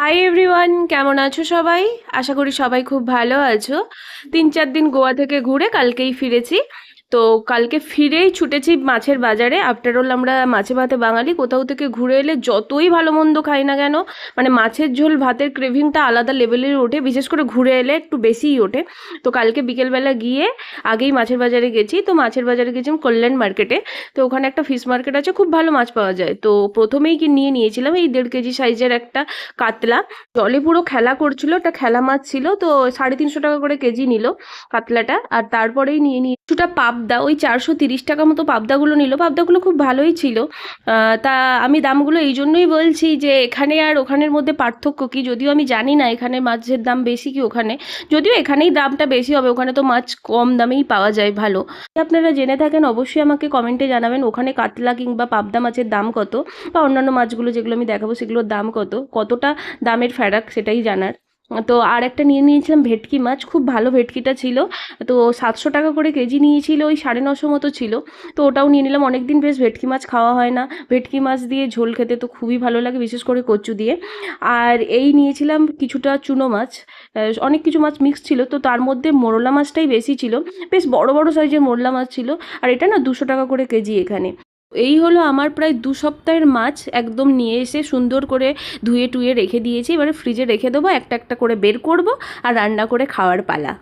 Hi everyone, কেমন আছো সবাই? আশা করি সবাই খুব ভালো আছো। 3-4 দিন গোয়া থেকে ঘুরে কালকেই ফিরেছি। তো কালকে ফিরেই ছুটেছি মাছের বাজারে। আফটার অল আমরা মাছে ভাতে বাঙালি, কোথাও থেকে ঘুরে এলে যতই ভালো মন্দ খাই না কেন, মানে মাছের ঝোল ভাতের ক্রেভিংটা আলাদা লেভেলের ওঠে, বিশেষ করে ঘুরে এলে একটু বেশিই ওঠে। তো কালকে বিকেলবেলা গিয়ে আগেই মাছের বাজারে গেছি। তো মাছের বাজারে গেছিলাম কল্যাণ মার্কেটে। তো ওখানে একটা ফিশ মার্কেট আছে, খুব ভালো মাছ পাওয়া যায়। তো প্রথমেই কি নিয়েছিলাম এই 1.5 কেজি সাইজের একটা কাতলা। জলে পুরো খেলা করছিল, ওটা খেলা মাছ ছিল। তো 350 টাকা করে কেজি নিল কাতলাটা। আর তারপরেই নিয়ে কিছুটা পাবদা, ওই 430 টাকা মতো পাবদাগুলো নিল। পাবদাগুলো খুব ভালোই ছিল। তা আমি দামগুলো এই জন্যই বলছি যে এখানে আর ওখানের মধ্যে পার্থক্য কি, যদিও আমি জানি না এখানে মাছের দাম বেশি কি ওখানে। যদিও এখানেই দামটা বেশি হবে, ওখানে তো মাছ কম দামেই পাওয়া যায় ভালো। আপনারা জেনে থাকেন অবশ্যই আমাকে কমেন্টে জানাবেন ওখানে কাতলা কিংবা পাবদা মাছের দাম কত, বা অন্যান্য মাছগুলো যেগুলো আমি দেখাবো সেগুলোর দাম কতটা দামের ফারাক সেটাই জানার। তো আর একটা নিয়েছিলাম ভেটকি মাছ, খুব ভালো ভেটকিটা ছিল। তো 700 টাকা করে কেজি নিয়েছিল, ওই 950 মতো ছিল। তো ওটাও নিয়ে নিলাম। অনেকদিন বেশ ভেটকি মাছ খাওয়া হয় না, ভেটকি মাছ দিয়ে ঝোল খেতে তো খুবই ভালো লাগে, বিশেষ করে কচু দিয়ে। আর এই নিয়েছিলাম কিছুটা চুনো মাছ। অনেক কিছু মাছ মিক্স ছিল, তো তার মধ্যে মোরলা মাছটাই বেশি ছিল। বেশ বড় বড় সাইজের মোরলা মাছ ছিল। আর এটা না 200 টাকা করে কেজি এখানে। এই হলো আমার প্রায় 2 সপ্তাহের মাছ, একদম নিয়ে এসে সুন্দর করে ধুয়ে টুয়ে রেখে দিয়েছি। এবারে ফ্রিজে রেখে দেবো, একটা একটা করে বের করব আর রান্না করে খাওয়ার পালা।